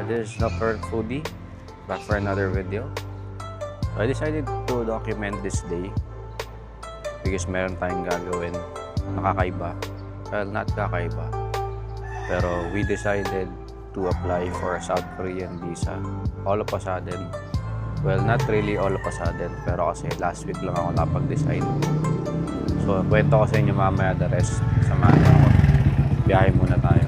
This is Dr. Foodie, back for another video. So I decided to document this day because meron tayong gagawin nakakaiba. Well, not kakaiba. Pero we decided to apply for a South Korean visa all of a sudden. Well, not really all of a sudden, pero kasi last week lang ako napag-decide. So, kwento ko sa inyo mamaya the rest. Samahan niyo ako. Biyahe muna tayo.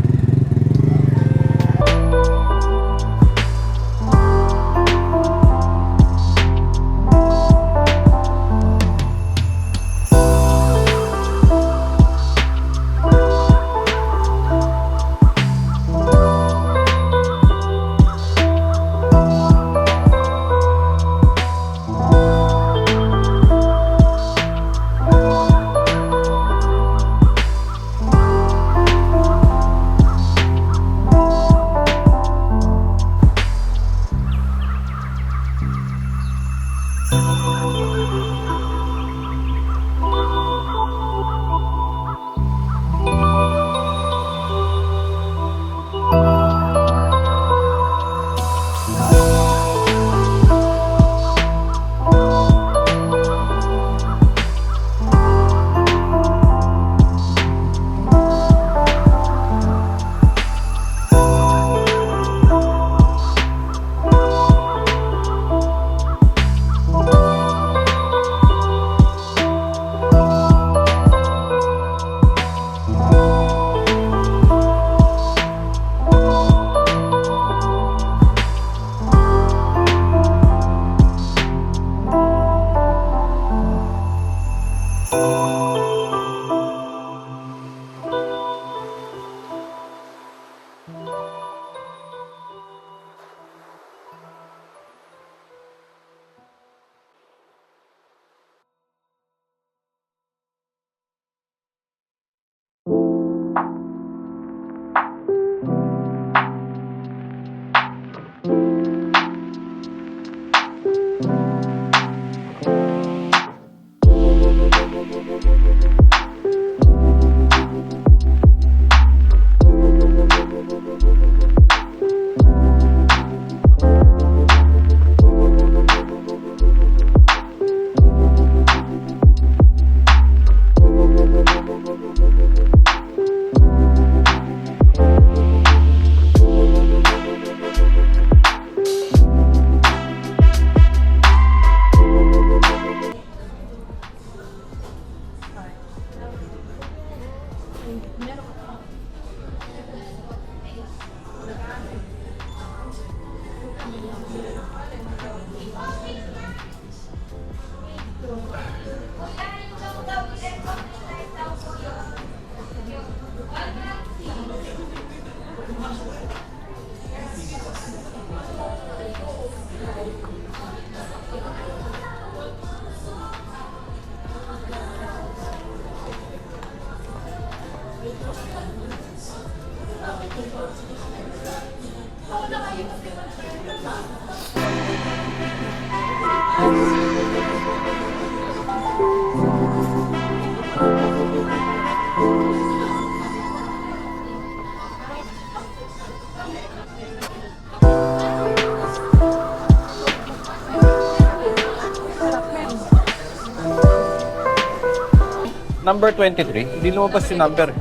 Number 23, hindi lumabas yung number.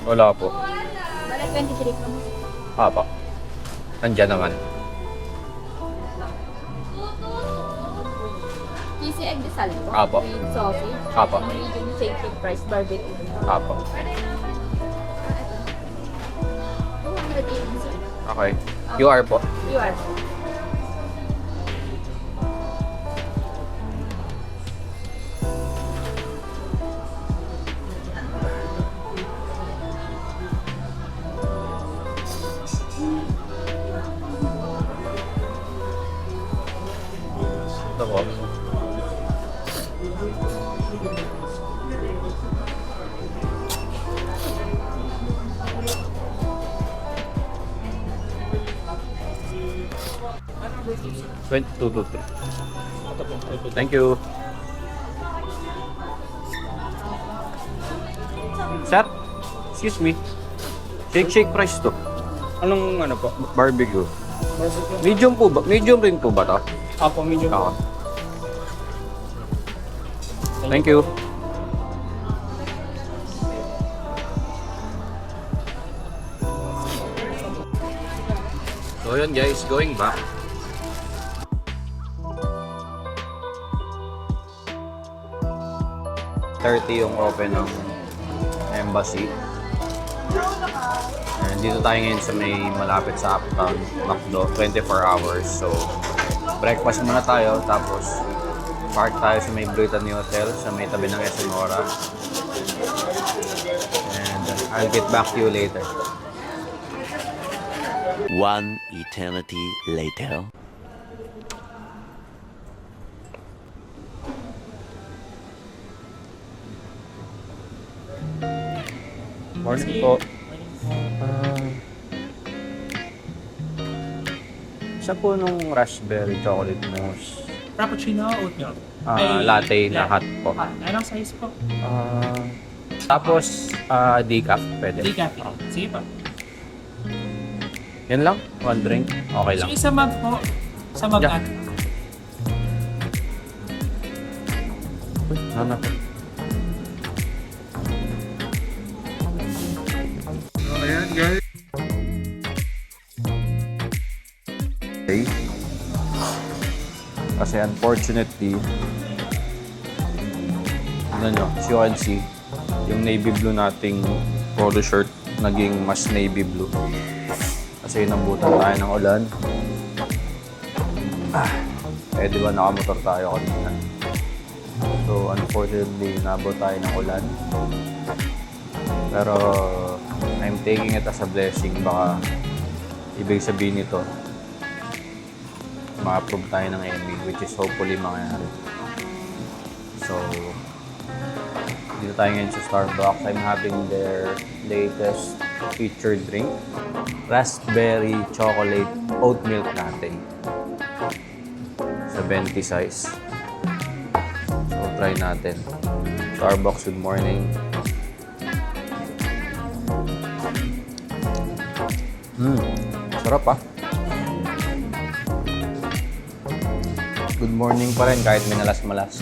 Wala po. Bala 23 po. Apa. Nandiyan naman. Cheesy egg de sal po. Apo. With sausage. Apo. Medium shake price barbecue. Apa. 280 sir. Okay. QR po. You are. Ito po. 22 to 3. Ito po, ito. Thank you. Sir, excuse me. Shake price to. Anong ano po? Barbecue. Medium po ba? Medium rin po ba to? Apo, medyo Oo. po. Thank you. So yun guys, going back. Yung open ng embassy. And dito tayo ngayon sa may malapit sa Uptown, McDo, 24 hours. So, breakfast muna tayo, tapos park tayo sa may Brittany Hotel, sa may tabi ng SM Ora. And I'll get back to you later. One eternity later. Morning po. Isa po nung raspberry chocolate mousse. Frappuccino, oat milk. Latte na hot po. Anong size po? Tapos, decaf, pwede. Decaf. Sige pa. Yan lang? One drink? Okay lang. Sige, sa mug po. Sa mug Yeah. at. Uy, nana po. So, ayan guys. Okay. Kasi unfortunately, ano nyo, as you can see, yung navy blue nating polo shirt naging mas navy blue. Kasi nambutan tayo ng ulan. Eh di ba nakamotor tayo kanina. So unfortunately, nabot tayo ng ulan. Pero I'm taking it as a blessing. Baka ibig sabihin nito, ma-approve tayo ng Emmy, which is hopefully mangyayari. So, dito tayo ngayon sa Starbucks. I'm having their latest featured drink, raspberry chocolate oat milk latte sa 20 size. So, try natin. Starbucks, good morning. Sarap ah. Good morning pa rin kahit minalas-malas.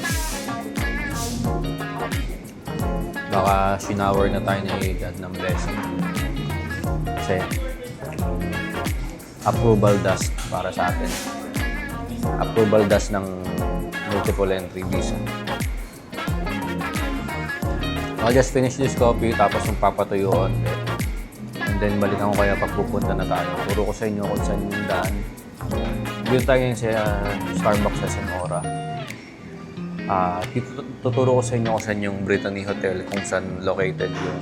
Baka shower na tayo ni God ng blessing. Kasi approval dust para sa atin. Approval dust ng multiple entry visa. I'll just finish this coffee tapos magpapatuyo ko konti. And then balikan ko kaya pag pupunta na tayo. Turo ko sa inyo kung saan yung daan. Dito tayo ngayon sa Starbucks sa SM Ora. Tuturo ko sa inyo kung saan yung Brittany Hotel, kung saan located yung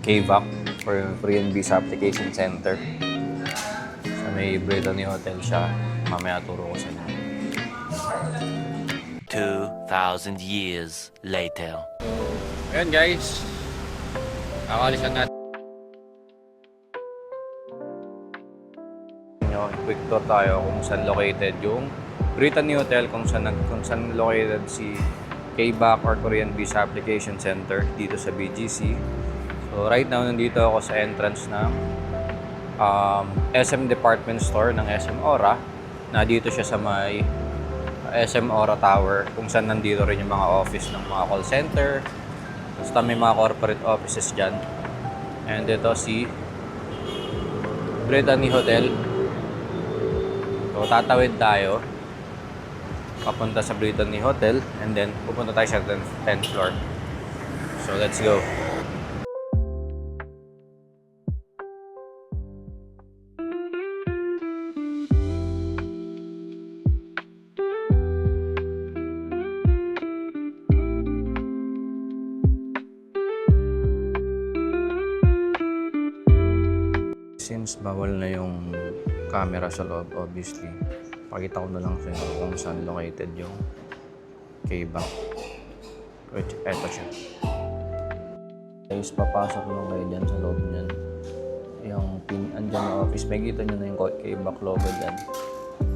KVAC or yung Free and Visa Application Center. Sa may Brittany Hotel siya. Mamaya turo ko sa inyo. 2,000 years later. Ayan guys. Kakalisan natin. Quick tour tayo kung saan located yung Brittany Hotel, kung saan located si KVAC or Korean Visa Application Center dito sa BGC. So right now nandito ako sa entrance ng SM Department Store ng SM Ora. Na dito siya sa may SM Ora Tower, kung saan nandito rin yung mga office ng mga call center. Basta may mga corporate offices dyan. And ito si Brittany Hotel. So, tatawid tayo papunta sa Brittany Hotel and then pupunta tayo sa 10th floor. So, let's go. Since bawal na yung camera sa loob, obviously, pakita ko na lang sa inyo kung saan located yung KVAC. Which, eto siya. Guys, papasok mo kayo dyan sa loob niyan. yung andyan na office. May kita nyo na yung K-Back logo dyan.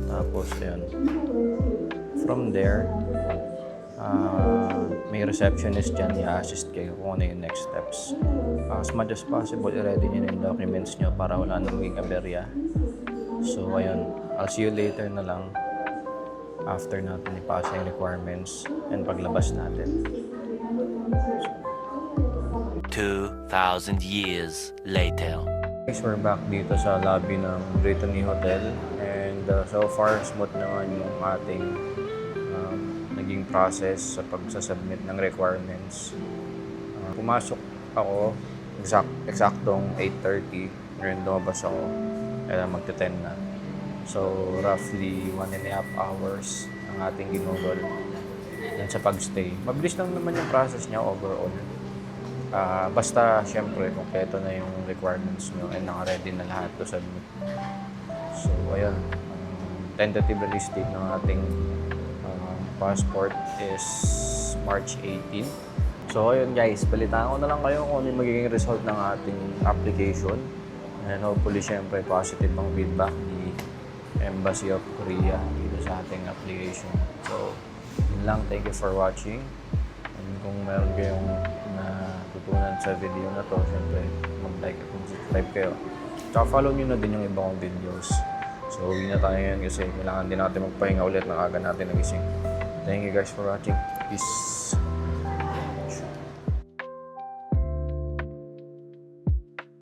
Tapos, ayun. From there, may receptionist dyan, i-assist kayo kung ano yung next steps. As much as possible, i-ready nyo na yung documents nyo para wala na maging aberya. So, ayun. I'll see you later na lang after natin ipasa yung requirements and paglabas natin. 2,000 years later. Guys, we're back dito sa lobby ng Brittany Hotel and so far smooth naman yung ating naging process sa pagsasubmit ng requirements. Pumasok ako eksaktong 8:30, ngayon lumabas ako kaya magte-10 na. So roughly 1.5 hours ang ating ginugol yan sa pagstay. Mabilis lang naman yung process niya overall. Basta syempre kompleto na yung requirements nyo and naka-ready na lahat to submit. So ayun, tentative release date ng ating passport is March 18. So ayun guys, balitaan ko na lang kayo kung ano yung magiging result ng ating application. And hopefully syempre positive ang feedback ni Embassy of Korea dito sa ating application. So yun lang, thank you for watching. And kung meron kayong natutunan sa video na to, syempre mag-like at mag-subscribe kayo. Tsaka follow nyo na din yung iba kong videos. So uwi na tayo ngayon kasi kailangan din natin magpahinga ulit ng aga natin nagising. Thank you guys for watching. Peace.